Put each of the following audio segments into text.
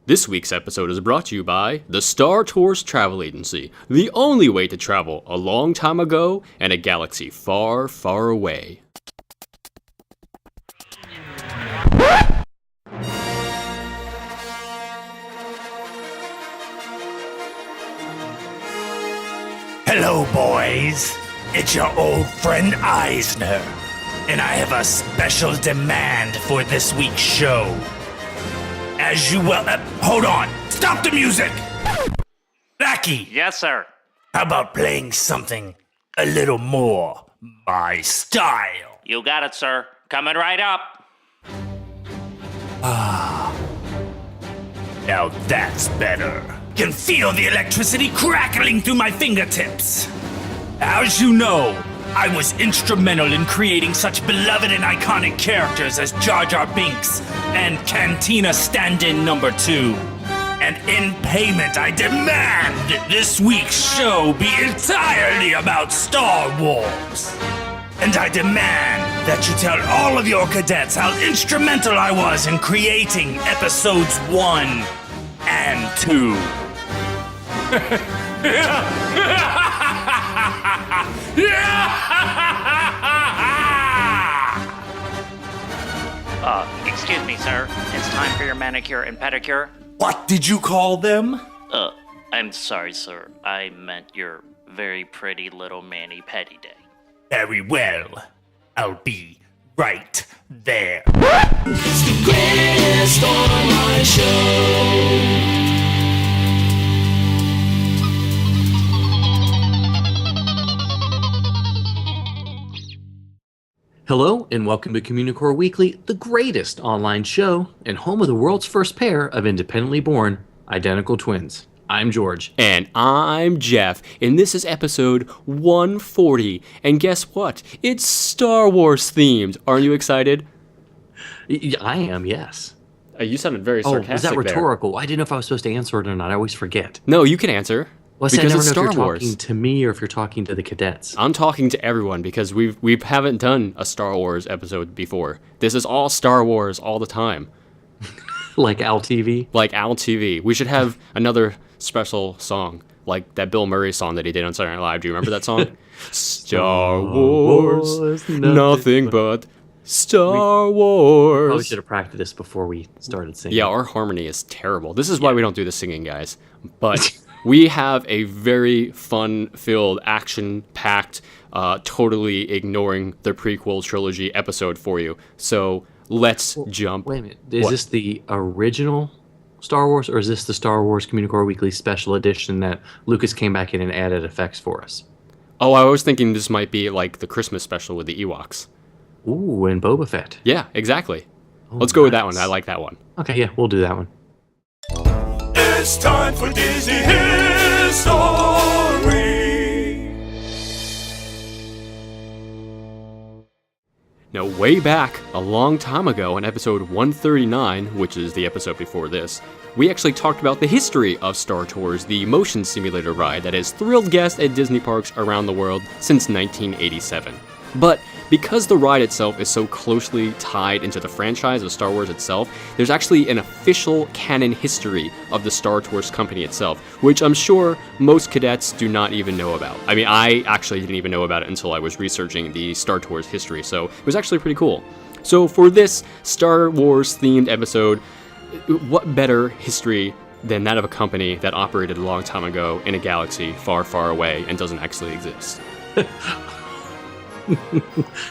This week's episode is brought to you by the Star Tours Travel Agency, the only way to travel a long time ago and a galaxy far, far away. Hello, boys. It's your old friend Eisner, and I have a special demand for this week's show. As you well... hold on! Stop the music! Blackie! Yes, sir. How about playing something a little more my style? You got it, sir. Coming right up. Now that's better. Can feel the electricity crackling through my fingertips. As you know, I was instrumental in creating such beloved and iconic characters as Jar Jar Binks and Cantina Stand-In Number 2. And in payment, I demand that this week's show be entirely about Star Wars. And I demand that you tell all of your cadets how instrumental I was in creating episodes 1 and 2. Excuse me, sir. It's time for your manicure and pedicure. What did you call them? I'm sorry, sir. I meant your very pretty little mani-pedi day. Very well. I'll be right there. It's the greatest online show. Hello, and welcome to Communicore Weekly, the greatest online show and home of the world's first pair of independently born identical twins. I'm George. And I'm Jeff, and this is episode 140. And guess what? It's Star Wars themed. Aren't you excited? I am, yes. You sounded very sarcastic was that rhetorical? there. I didn't know if I was supposed to answer it or not. I always forget. No, you can answer. Well, I because never it's know Star if you're Wars. talking to me or if you're talking to the cadets. I'm talking to everyone because we haven't done a Star Wars episode before. This is all Star Wars all the time. Like Al TV? Like Al TV. We should have another special song, like that Bill Murray song that he did on Saturday Night Live. Do you remember that song? Star Wars, nothing but Star Wars. Probably should have practiced this before we started singing. Yeah, our harmony is terrible. This is why we don't do the singing, guys. But we have a very fun-filled, action-packed, totally ignoring the prequel trilogy episode for you. So let's jump. Wait a minute. Is this the original Star Wars, or is this the Star Wars Communicore Weekly special edition that Lucas came back in and added effects for us? Oh, I was thinking this might be like the Christmas special with the Ewoks. Ooh, and Boba Fett. Yeah, exactly. Oh, Let's go with that one. I like that one. Okay, yeah, we'll do that one. It's time for Disney History. Now, way back, a long time ago, in episode 139, which is the episode before this, we actually talked about the history of Star Tours, the motion simulator ride that has thrilled guests at Disney parks around the world since 1987. But because the ride itself is so closely tied into the franchise of Star Wars itself, there's actually an official canon history of the Star Tours company itself, which I'm sure most cadets do not even know about. I mean, I actually didn't even know about it until I was researching the Star Tours history, so it was actually pretty cool. So for this Star Wars themed episode, what better history than that of a company that operated a long time ago in a galaxy far, far away and doesn't actually exist?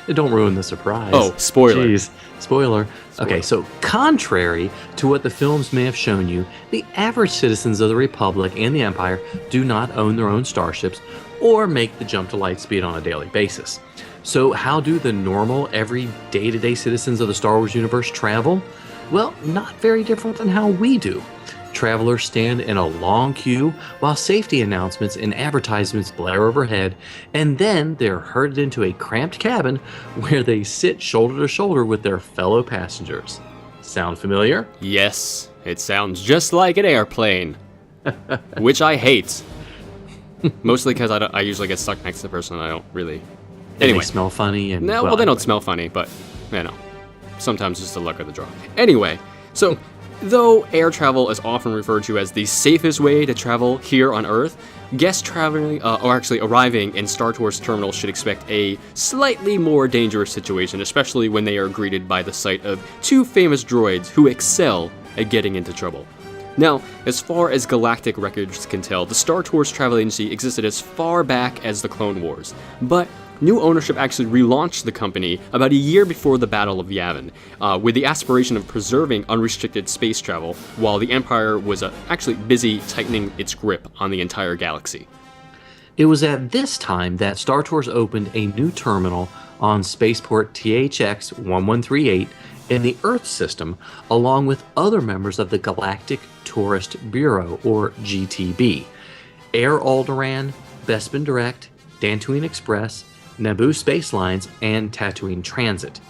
Don't ruin the surprise. Oh, spoiler. Jeez. Spoiler. Okay, so contrary to what the films may have shown you, the average citizens of the Republic and the Empire do not own their own starships or make the jump to light speed on a daily basis. So how do the normal, every day-to-day citizens of the Star Wars universe travel? Well, not very different than how we do. Travelers stand in a long queue while safety announcements and advertisements blare overhead, and then they're herded into a cramped cabin where they sit shoulder to shoulder with their fellow passengers. Sound familiar? Yes, it sounds just like an airplane, which I hate. Mostly because I usually get stuck next to the person and I don't really... Anyway. They smell funny. And No, well, they don't smell funny, but, you know, sometimes it's the luck of the draw. Anyway, so Though air travel is often referred to as the safest way to travel here on Earth, guests traveling, or actually arriving in Star Tours terminal should expect a slightly more dangerous situation, especially when they are greeted by the sight of two famous droids who excel at getting into trouble. Now, as far as galactic records can tell, the Star Tours travel agency existed as far back as the Clone Wars, but new ownership actually relaunched the company about a year before the Battle of Yavin, with the aspiration of preserving unrestricted space travel, while the Empire was actually busy tightening its grip on the entire galaxy. It was at this time that Star Tours opened a new terminal on spaceport THX 1138 in the Earth system, along with other members of the Galactic Tourist Bureau, or GTB. Air Alderaan, Bespin Direct, Dantooine Express, Naboo Space Lines, and Tatooine Transit.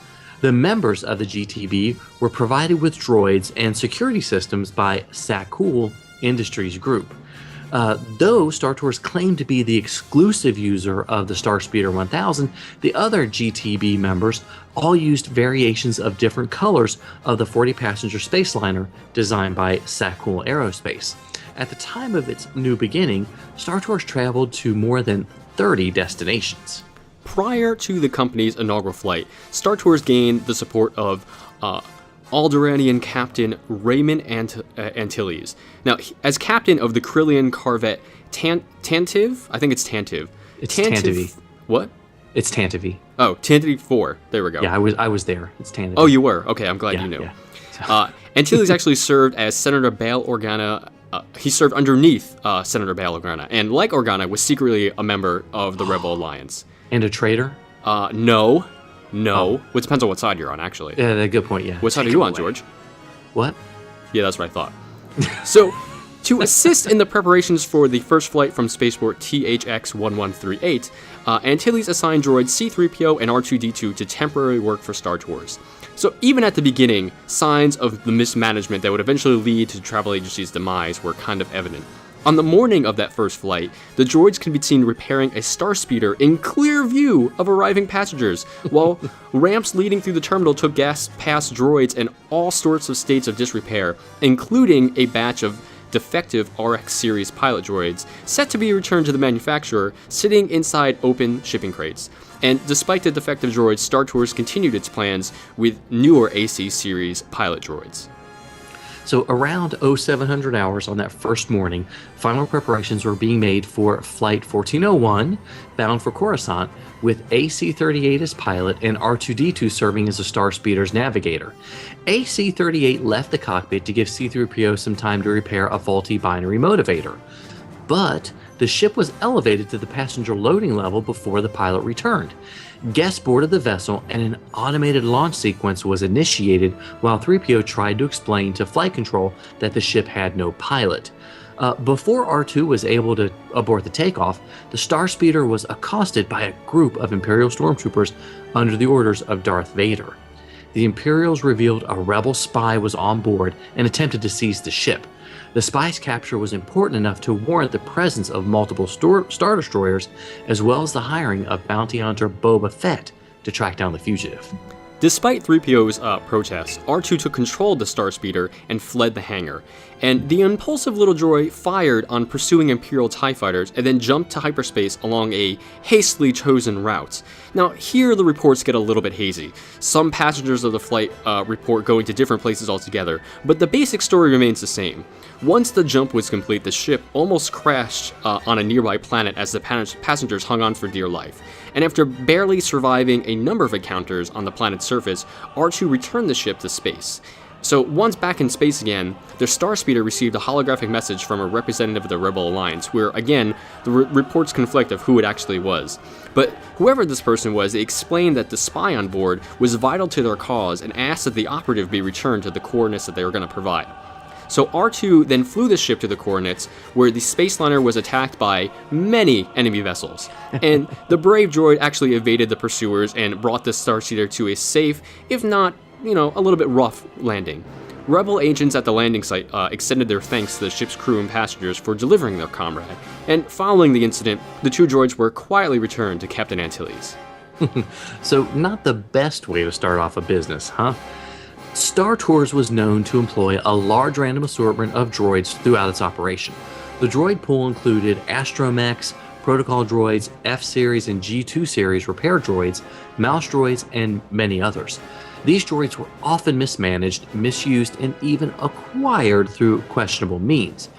The members of the GTB were provided with droids and security systems by Sakul Industries Group. Though Star Tours claimed to be the exclusive user of the Starspeeder 1000, the other GTB members all used variations of different colors of the 40-passenger spaceliner designed by Sakul Aerospace. At the time of its new beginning, Star Tours traveled to more than 30 destinations. Prior to the company's inaugural flight, Star Tours gained the support of Alderaanian Captain Raymond Antilles. Now, as captain of the Krillian corvette Tantive, I think it's Tantive. It's Tantive. What? It's Tantive. Oh, Tantive 4. There we go. Yeah, I was there. It's Tantive. Oh, you were? Okay, I'm glad you knew. Yeah. Antilles actually served as Senator Bail Organa. He served underneath Senator Bail Organa, and like Organa, was secretly a member of the Rebel Alliance. And a traitor? No. Well, it depends on what side you're on, actually. Yeah, good point, yeah. What side are you on, George? What? Yeah, that's what I thought. So, to assist in the preparations for the first flight from spaceport THX 1138, Antilles assigned droids C-3PO and R2-D2 to temporarily work for Star Tours. So even at the beginning, signs of the mismanagement that would eventually lead to the travel agency's demise were kind of evident. On the morning of that first flight, the droids can be seen repairing a starspeeder in clear view of arriving passengers, while ramps leading through the terminal took gas past droids in all sorts of states of disrepair, including a batch of defective RX series pilot droids set to be returned to the manufacturer, sitting inside open shipping crates. And despite the defective droids, Star Tours continued its plans with newer AC series pilot droids. So around 0700 hours on that first morning, final preparations were being made for Flight 1401, bound for Coruscant, with AC-38 as pilot and R2-D2 serving as the Starspeeder's navigator. AC-38 left the cockpit to give C-3PO some time to repair a faulty binary motivator. But the ship was elevated to the passenger loading level before the pilot returned. Guests boarded the vessel, and an automated launch sequence was initiated while 3PO tried to explain to flight control that the ship had no pilot. Before R2 was able to abort the takeoff, the Starspeeder was accosted by a group of Imperial stormtroopers under the orders of Darth Vader. The Imperials revealed a rebel spy was on board and attempted to seize the ship. The spy's capture was important enough to warrant the presence of multiple Star Destroyers, as well as the hiring of bounty hunter Boba Fett to track down the fugitive. Despite 3PO's protests, R2 took control of the Starspeeder and fled the hangar, and the impulsive little droid fired on pursuing Imperial TIE fighters and then jumped to hyperspace along a hastily chosen route. Now, here the reports get a little bit hazy. Some passengers of the flight report going to different places altogether, but the basic story remains the same. Once the jump was complete, the ship almost crashed on a nearby planet as the passengers hung on for dear life. And after barely surviving a number of encounters on the planet's surface, R2 returned the ship to space. So once back in space again, the Starspeeder received a holographic message from a representative of the Rebel Alliance, where again, the reports conflict of who it actually was. But whoever this person was, they explained that the spy on board was vital to their cause and asked that the operative be returned to the coordinates that they were going to provide. So R2 then flew the ship to the coordinates, where the spaceliner was attacked by many enemy vessels. And the brave droid actually evaded the pursuers and brought the Starspeeder to a safe, if not, a little bit rough landing. Rebel agents at the landing site extended their thanks to the ship's crew and passengers for delivering their comrade. And following the incident, the two droids were quietly returned to Captain Antilles. So not the best way to start off a business, huh? Star Tours was known to employ a large random assortment of droids throughout its operation. The droid pool included astromechs, protocol droids, F-Series and G2 series repair droids, mouse droids, and many others. These droids were often mismanaged, misused, and even acquired through questionable means.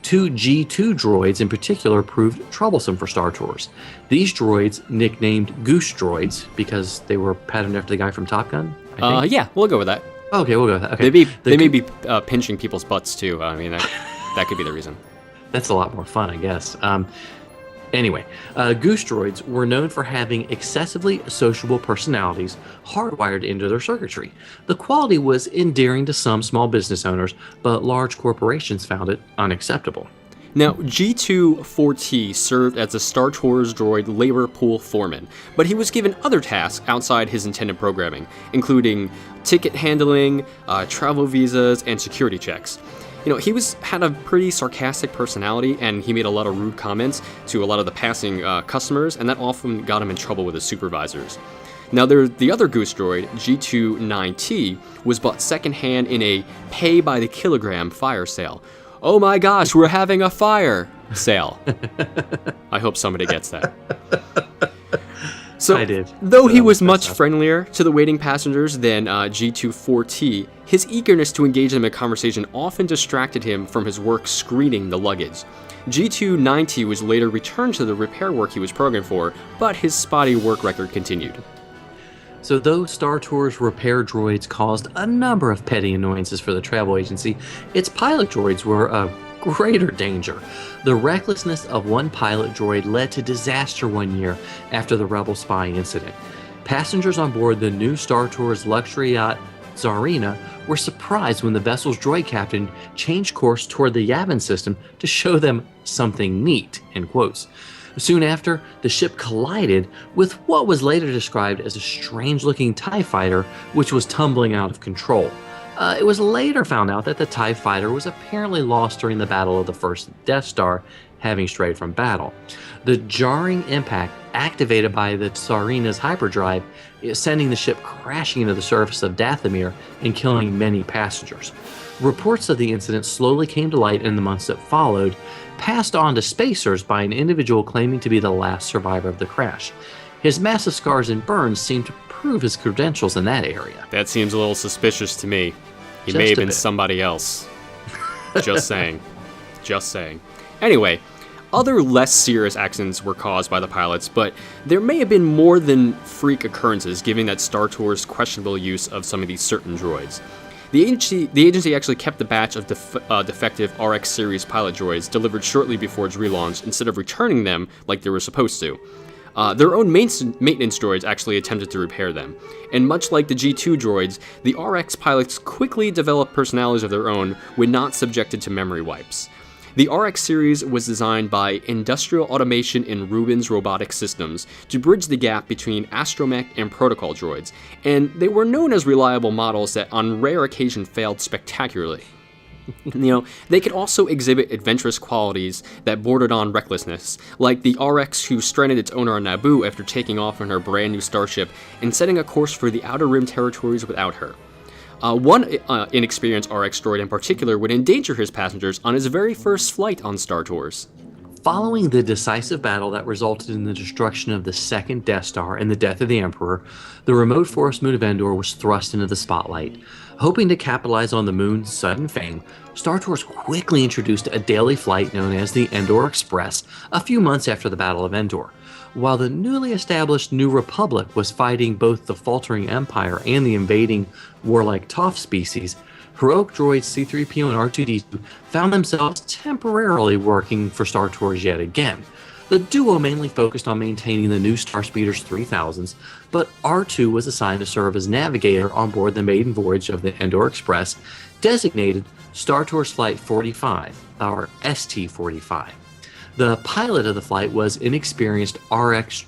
2 G2 droids in particular proved troublesome for Star Tours. These droids, nicknamed Goose droids because they were patterned after the guy from Top Gun, I think. Yeah, we'll go with that. Okay, we'll go with that. Okay. They may be pinching people's butts too. I mean, that could be the reason. That's a lot more fun, I guess. Anyway, Goose droids were known for having excessively sociable personalities hardwired into their circuitry. The quality was endearing to some small business owners, but large corporations found it unacceptable. Now, G2-4T served as a Star Tours droid labor pool foreman, but he was given other tasks outside his intended programming, including ticket handling, travel visas, and security checks. He had a pretty sarcastic personality, and he made a lot of rude comments to a lot of the passing customers, and that often got him in trouble with his supervisors. Now, the other Goose droid, G2-9T, was bought secondhand in a pay-by-the-kilogram fire sale. Oh my gosh, we're having a fire sale. I hope somebody gets that. So, I did. Though he was much friendlier to the waiting passengers than G2-4T, his eagerness to engage them in conversation often distracted him from his work screening the luggage. G2-9T was later returned to the repair work he was programmed for, but his spotty work record continued. So though Star Tours repair droids caused a number of petty annoyances for the travel agency, its pilot droids were a greater danger. The recklessness of one pilot droid led to disaster one year after the Rebel spy incident. Passengers on board the new Star Tours luxury yacht Tsarina were surprised when the vessel's droid captain changed course toward the Yavin system to show them something neat, in quotes. Soon after, the ship collided with what was later described as a strange-looking TIE fighter, which was tumbling out of control. It was later found out that the TIE fighter was apparently lost during the battle of the first Death Star, having strayed from battle. The jarring impact activated by the Tsarina's hyperdrive, sending the ship crashing into the surface of Dathomir and killing many passengers. Reports of the incident slowly came to light in the months that followed, passed on to spacers by an individual claiming to be the last survivor of the crash. His massive scars and burns seemed to prove his credentials in that area. That seems a little suspicious to me. He may have been somebody else. Just saying. Just saying. Anyway, other less serious accidents were caused by the pilots, but there may have been more than freak occurrences given that Star Tours' questionable use of some of these certain droids. The agency actually kept the batch of defective RX series pilot droids delivered shortly before its relaunch instead of returning them like they were supposed to. Their own maintenance droids actually attempted to repair them, and much like the G2 droids, the RX pilots quickly developed personalities of their own when not subjected to memory wipes. The RX series was designed by Industrial Automation and Rubens Robotic Systems to bridge the gap between astromech and protocol droids, and they were known as reliable models that on rare occasion failed spectacularly. They could also exhibit adventurous qualities that bordered on recklessness, like the RX who stranded its owner on Naboo after taking off on her brand new starship and setting a course for the Outer Rim territories without her. One inexperienced RX droid in particular would endanger his passengers on his very first flight on Star Tours. Following the decisive battle that resulted in the destruction of the second Death Star and the death of the Emperor, the remote forest moon of Endor was thrust into the spotlight. Hoping to capitalize on the moon's sudden fame, Star Tours quickly introduced a daily flight known as the Endor Express a few months after the Battle of Endor. While the newly established New Republic was fighting both the faltering Empire and the invading warlike Toph species, heroic droids C-3PO and R2-D2 found themselves temporarily working for Star Tours yet again. The duo mainly focused on maintaining the new Starspeeder's 3000s, but R2 was assigned to serve as navigator on board the maiden voyage of the Endor Express, designated Star Tours Flight 45, or ST-45. The pilot of the flight was inexperienced RX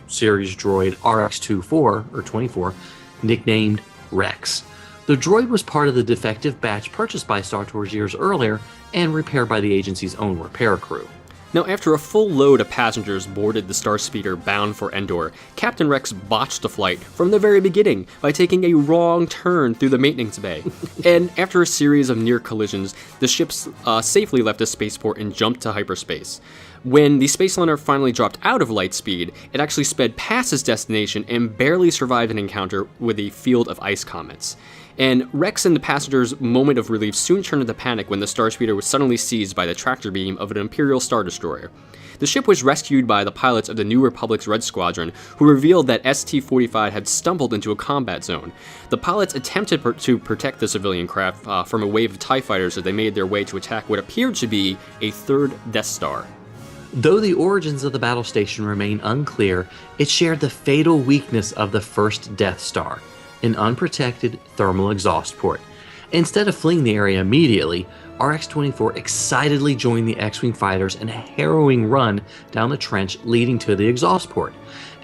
series droid RX-24, nicknamed Rex. The droid was part of the defective batch purchased by Star Tours years earlier and repaired by the agency's own repair crew. Now, after a full load of passengers boarded the Starspeeder bound for Endor, Captain Rex botched the flight from the very beginning by taking a wrong turn through the maintenance bay. And after a series of near collisions, the ship safely left the spaceport and jumped to hyperspace. When the space liner finally dropped out of light speed, it actually sped past its destination and barely survived an encounter with a field of ice comets. And Rex and the passengers' moment of relief soon turned into panic when the Starspeeder was suddenly seized by the tractor beam of an Imperial Star Destroyer. The ship was rescued by the pilots of the New Republic's Red Squadron, who revealed that ST-45 had stumbled into a combat zone. The pilots attempted to protect the civilian craft from a wave of TIE fighters as they made their way to attack what appeared to be a third Death Star. Though the origins of the battle station remain unclear, it shared the fatal weakness of the first Death Star, an unprotected thermal exhaust port. Instead of fleeing the area immediately, RX-24 excitedly joined the X-Wing fighters in a harrowing run down the trench leading to the exhaust port.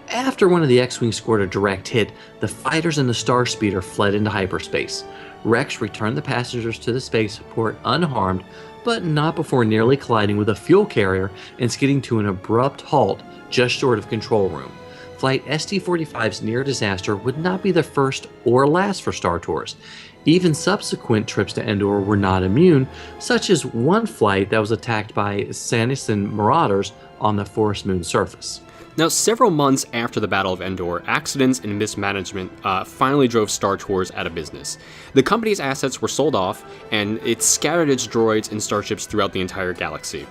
After one of the X-Wings scored a direct hit, the fighters and the Starspeeder fled into hyperspace. Rex returned the passengers to the spaceport unharmed, but not before nearly colliding with a fuel carrier and skidding to an abrupt halt just short of control room. Flight ST-45's near disaster would not be the first or last for Star Tours. Even subsequent trips to Endor were not immune, such as one flight that was attacked by Sannisan marauders on the Forest Moon surface. Now, several months after the Battle of Endor, accidents and mismanagement finally drove Star Tours out of business. The company's assets were sold off, and it scattered its droids and starships throughout the entire galaxy.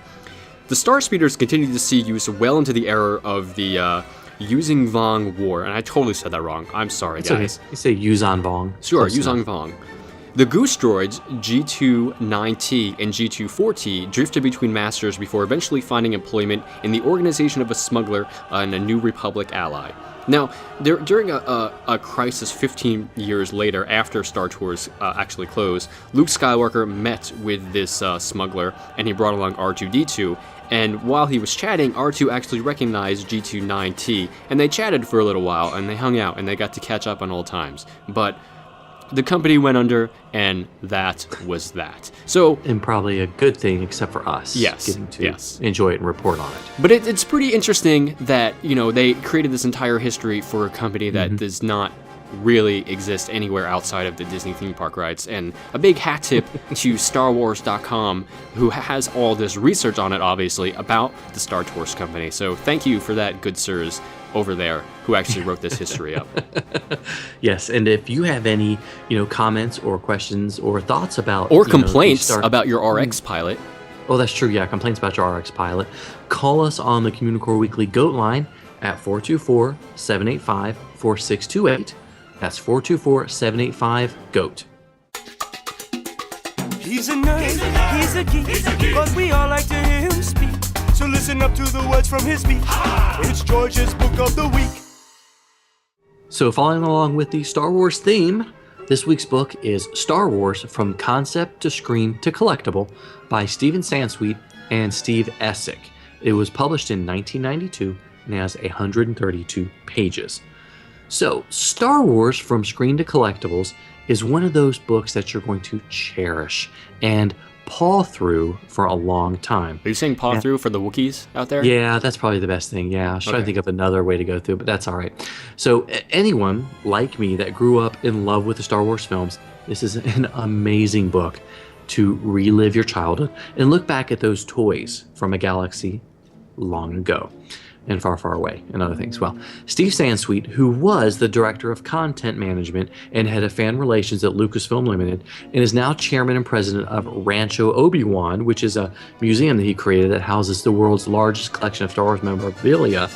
The Starspeeders continued to see use well into the era of the Yuzong Vong War, and I totally said that wrong. I'm sorry, guys. Okay. You say Yuzong Vong. Sure, Yuzong Vong. The Goose droids, G2-9T and G2-4T, drifted between masters before eventually finding employment in the organization of a smuggler and a New Republic ally. Now, during a crisis 15 years later, after Star Tours actually closed, Luke Skywalker met with this smuggler, and he brought along R2-D2, and while he was chatting, R2 actually recognized G2-9T, and they chatted for a little while, and they hung out, and they got to catch up on old times. But the company went under, and that was that. So, and probably a good thing, except for us getting to enjoy it and report on it. But it's pretty interesting that, you know, they created this entire history for a company that does not really exist anywhere outside of the Disney theme park rides. And a big hat tip to StarWars.com, who has all this research on it, obviously, about the Star Tours company. So thank you for that, good sirs over there who actually wrote this history up. Yes, and if you have any, comments or questions or thoughts about or complaints about your RX pilot. Oh, that's true. Yeah, complaints about your RX pilot. Call us on the Communicore Weekly GOAT line at 424-785-4628. That's 424-785-GOAT. He's a nerd, he's a geek, but we all like to hear him speak. So listen up to the words from his speech. It's George's Book of the Week. So following along with the Star Wars theme, this week's book is Star Wars From Concept to Screen to Collectible by Stephen Sansweet and Steve Essick. It was published in 1992 and has 132 pages. So, Star Wars From Screen to Collectibles is one of those books that you're going to cherish and paw through for a long time. Are you saying paw through for the Wookiees out there? Yeah, that's probably the best thing. Yeah, I was trying to think of another way to go through, but that's all right. So anyone like me that grew up in love with the Star Wars films, this is an amazing book to relive your childhood and look back at those toys from a galaxy long ago and far, far away, and other things. Well, Steve Sansweet, who was the director of content management and head of fan relations at Lucasfilm Limited, and is now chairman and president of Rancho Obi-Wan, which is a museum that he created that houses the world's largest collection of Star Wars memorabilia,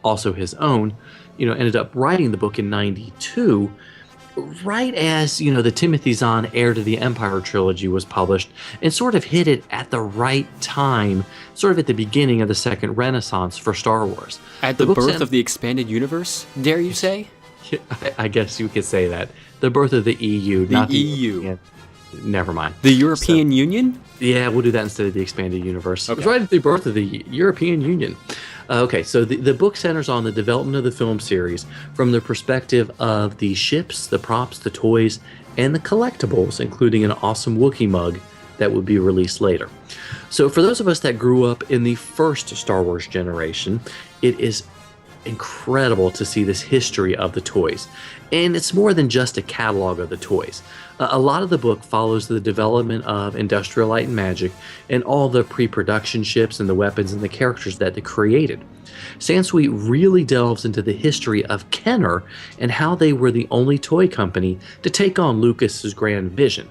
also his own, ended up writing the book in 92, right as, the Timothy Zahn Heir to the Empire trilogy was published, and sort of hit it at the right time, sort of at the beginning of the second renaissance for Star Wars. At the birth of the expanded universe, dare you say? I guess you could say that. The birth of the EU. The EU. Never mind. The European Union? Yeah, we'll do that instead of the expanded universe. Okay. It was right at the birth of the European Union. Okay, so the book centers on the development of the film series from the perspective of the ships, the props, the toys, and the collectibles, including an awesome Wookiee mug that would be released later. So for those of us that grew up in the first Star Wars generation, it is incredible to see this history of the toys. And it's more than just a catalog of the toys. A lot of the book follows the development of Industrial Light and Magic and all the pre-production ships and the weapons and the characters that they created. Sansweet really delves into the history of Kenner and how they were the only toy company to take on Lucas's grand vision.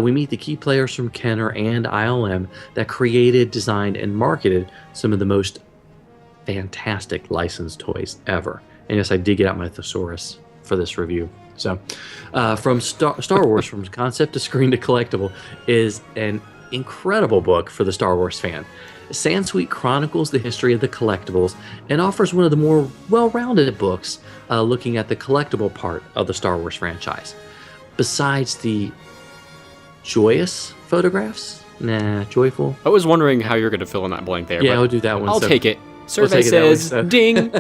We meet the key players from Kenner and ILM that created, designed, and marketed some of the most fantastic licensed toys ever. And yes, I did get out my thesaurus for this review. So, from Star Wars, from concept to screen to collectible, is an incredible book for the Star Wars fan. Sansweet chronicles the history of the collectibles and offers one of the more well-rounded books looking at the collectible part of the Star Wars franchise. Besides the joyous photographs? Nah, joyful? I was wondering how you're going to fill in that blank there. Yeah, but I'll do that one. I'll take it. Survey take it that way, says so. ding.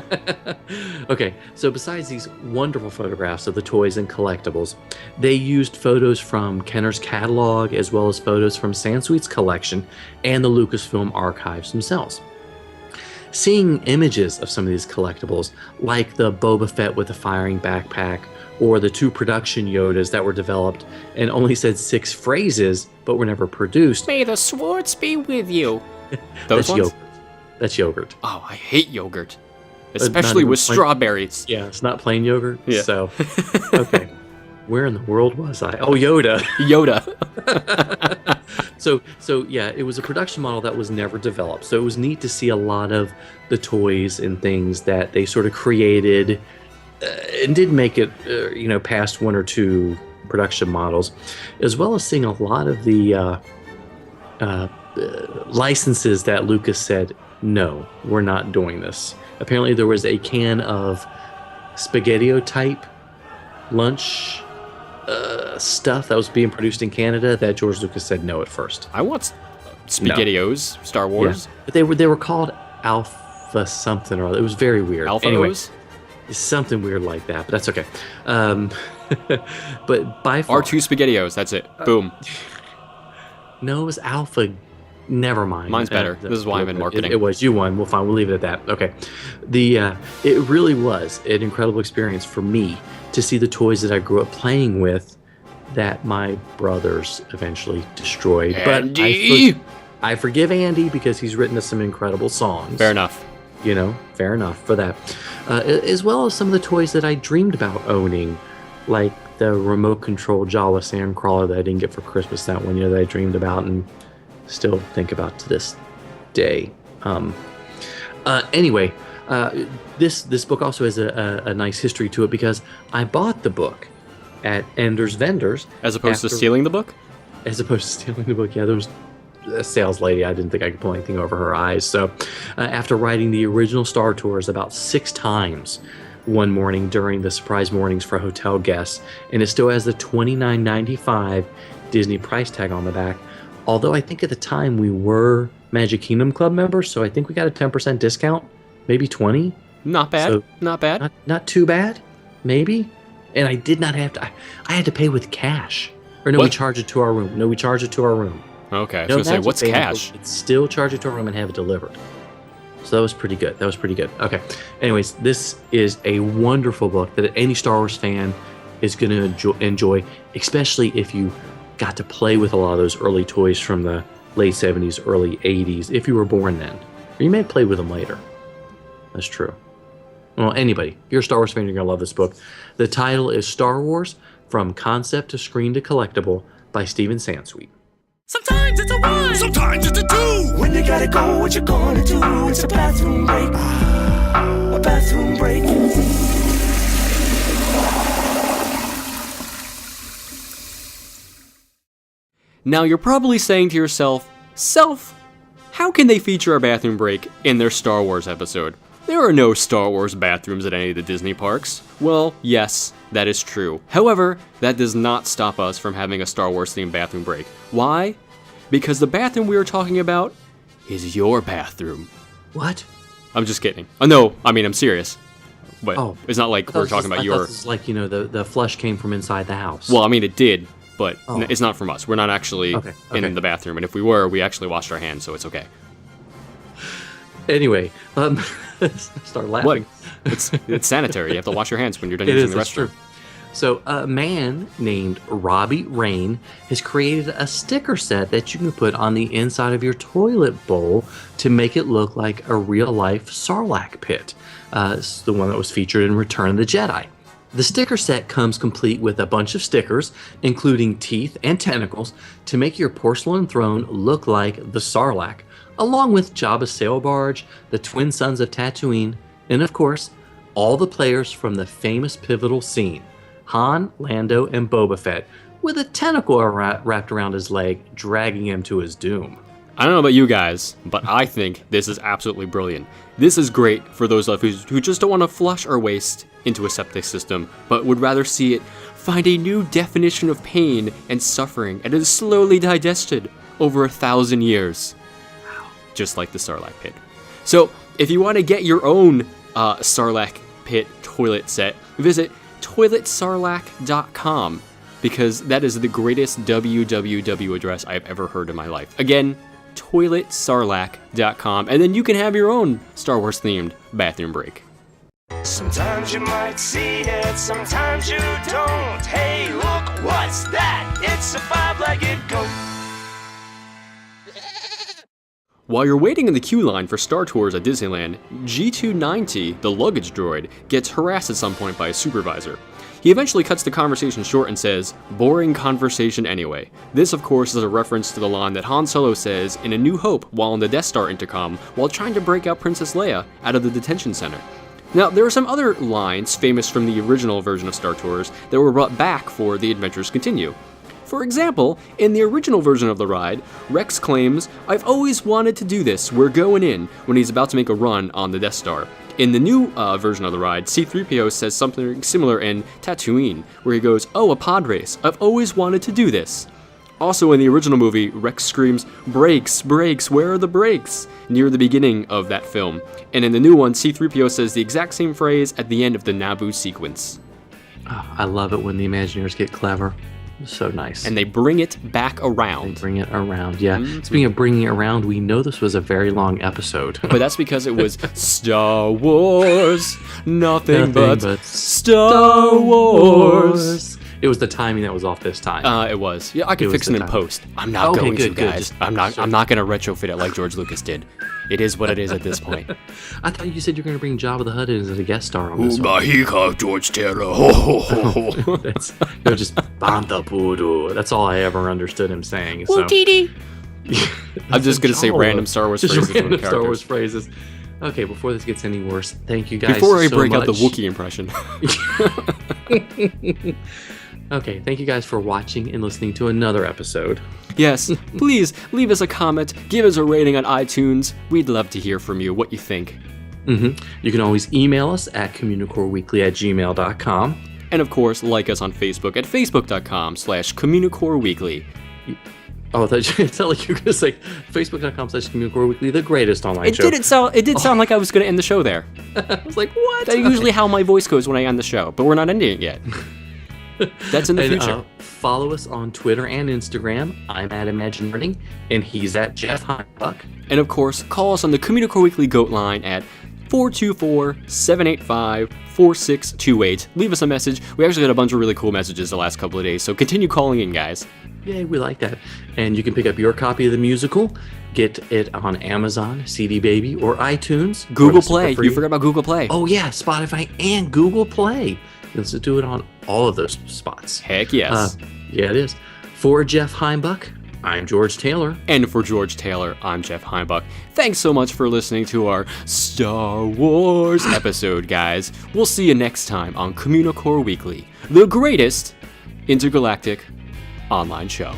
Okay, so besides these wonderful photographs of the toys and collectibles, they used photos from Kenner's catalog as well as photos from Sansweet's collection and the Lucasfilm archives themselves. Seeing images of some of these collectibles, like the Boba Fett with the firing backpack, or the 2 production Yodas that were developed and only said 6 phrases but were never produced. May the swords be with you. Those That's ones? yogurt. That's yogurt. Oh, I hate yogurt. Especially even with plain- strawberries. Yeah, it's not plain yogurt. Yeah. So, okay. Where in the world was I? Oh, Yoda. Yoda. So yeah, it was a production model that was never developed. So it was neat to see a lot of the toys and things that they sort of created and did make it, past 1 or 2 production models, as well as seeing a lot of the licenses that Lucas said, no, we're not doing this. Apparently there was a can of Spaghetti-O type lunch stuff that was being produced in Canada that George Lucas said no at first. I want SpaghettiOs, Star Wars. Yeah. But they were called Alpha something or other. It was very weird. Alpha anyway, O's? something weird like that, but that's okay. But by far, R2 SpaghettiOs, that's it. Boom. no, it was Alpha. Never mind. Mine's better. This is why I'm in marketing. It was. You won. Well, fine. We'll leave it at that. Okay. It really was an incredible experience for me to see the toys that I grew up playing with that my brothers eventually destroyed. Andy! But I forgive Andy because he's written us some incredible songs. Fair enough. Fair enough for that. As well as some of the toys that I dreamed about owning, like the remote control Jawa Sandcrawler that I didn't get for Christmas that one year that I dreamed about and still think about to this day. Anyway, this book also has a nice history to it because I bought the book at Ender's Vendors. As opposed to stealing the book? As opposed to stealing the book, yeah. There was a sales lady. I didn't think I could pull anything over her eyes. So after writing the original Star Tours about 6 times one morning during the surprise mornings for hotel guests, and it still has the $29.95 Disney price tag on the back, although I think at the time we were Magic Kingdom Club members, so I think we got a 10% discount, maybe 20. Not bad. So, not bad. Not too bad, maybe. And I did not have to. I had to pay with cash. Or no, we What? charged it to our room. No, we charged it to our room. Okay, I was No, going to say, Magic what's Band, cash? but still charge it to our room and have it delivered. So that was pretty good. Okay. Anyways, this is a wonderful book that any Star Wars fan is going to enjoy, especially if you got to play with a lot of those early toys from the late 70s, early 80s, if you were born then. Or you may have played with them later. That's true. Well, anybody, if you're a Star Wars fan, you're going to love this book. The title is Star Wars, From Concept to Screen to Collectible by Stephen Sansweet. Sometimes it's a 1, Sometimes it's a 2. When you gotta go, what you gonna do? It's a bathroom break. A bathroom break. Now you're probably saying to yourself, how can they feature a bathroom break in their Star Wars episode? There are no Star Wars bathrooms at any of the Disney parks. Well, yes, that is true. However, that does not stop us from having a Star Wars themed bathroom break. Why? Because the bathroom we are talking about is your bathroom. What? I'm just kidding. Oh, no, I mean, I'm serious. But Oh. it's not like we're talking about I thought your... this was like, the flush came from inside the house. Well, I mean, it did. but it's not from us. We're not actually in the bathroom, and if we were, we actually washed our hands, so it's okay. Anyway, start laughing. What? It's sanitary. You have to wash your hands when you're done using the restroom. True. So a man named Robbie Rain has created a sticker set that you can put on the inside of your toilet bowl to make it look like a real-life Sarlacc pit. It's the one that was featured in Return of the Jedi. The sticker set comes complete with a bunch of stickers, including teeth and tentacles, to make your porcelain throne look like the Sarlacc, along with Jabba's sail barge, the twin sons of Tatooine, and of course, all the players from the famous pivotal scene. Han, Lando, and Boba Fett, with a tentacle wrapped around his leg, dragging him to his doom. I don't know about you guys, but I think this is absolutely brilliant. This is great for those of us who just don't want to flush our waste into a septic system, but would rather see it find a new definition of pain and suffering and is slowly digested over 1,000 years. Wow. Just like the Sarlacc pit. So, if you want to get your own Sarlacc pit toilet set, visit toiletsarlacc.com, because that is the greatest www address I've ever heard in my life. Again, toiletsarlacc.com, and then you can have your own Star Wars themed bathroom break. Sometimes you might see it, sometimes you don't. Hey, look, what's that? It's a five-legged goat. While you're waiting in the queue line for Star Tours at Disneyland, G290, the luggage droid, gets harassed at some point by a supervisor. He eventually cuts the conversation short and says, "Boring conversation anyway." This, of course, is a reference to the line that Han Solo says in A New Hope while on the Death Star intercom while trying to break out Princess Leia out of the detention center. Now, there are some other lines famous from the original version of Star Tours that were brought back for The Adventures Continue. For example, in the original version of the ride, Rex claims, "I've always wanted to do this, we're going in," when he's about to make a run on the Death Star. In the new version of the ride, C-3PO says something similar in Tatooine, where he goes, "Oh, a pod race, I've always wanted to do this." Also in the original movie, Rex screams, "Brakes, brakes, where are the brakes?" near the beginning of that film. And in the new one, C-3PO says the exact same phrase at the end of the Naboo sequence. Oh, I love it when the Imagineers get clever. So nice. And they bring it back around. They bring it around, yeah. Mm-hmm. Speaking of bringing it around, we know this was a very long episode. But that's because it was Star Wars, nothing but Star Wars. It was the timing that was off this time. It was. Yeah, I can fix it in post. I'm not going to, guys. I'm not going to retrofit it like George Lucas did. It is what it is at this point. I thought you said you were going to bring Jabba the Hutt in as a guest star on this one. George Taylor. That's just Banta Poodoo. That's all I ever understood him saying. So. I'm just going to say random Star Wars phrases. Random Star Wars phrases. Okay, before this gets any worse, thank you guys Before I break out the Wookiee impression. Okay, thank you guys for watching and listening to another episode. Yes, please leave us a comment, give us a rating on iTunes. We'd love to hear from you, what you think. You can always email us at communicoreweekly@gmail.com. And of course, like us on Facebook at facebook.com/communicoreweekly. Oh, I thought you sounded like you were going to say facebook.com/Communicore Weekly, the greatest online show. It did sound like I was going to end the show there. I was like, what? That's usually how my voice goes when I end the show, but we're not ending it yet. That's in the future. Follow us on Twitter and Instagram. I'm at Imagineering, and he's at Jeff Heimbach. And of course, call us on the Communicore Weekly GOAT line at 424-785-4628. Leave us a message. We actually got a bunch of really cool messages the last couple of days, so continue calling in, guys. Yay, we like that. And you can pick up your copy of the musical. Get it on Amazon, CD Baby, or iTunes. Google Play. You forgot about Google Play. Oh, yeah, Spotify and Google Play. Let's do it on all of those spots. Heck yes. Yeah, it is. For Jeff Heimbach, I'm George Taylor. And for George Taylor, I'm Jeff Heimbach. Thanks so much for listening to our Star Wars episode, guys. We'll see you next time on Communicore Weekly, the greatest intergalactic online show.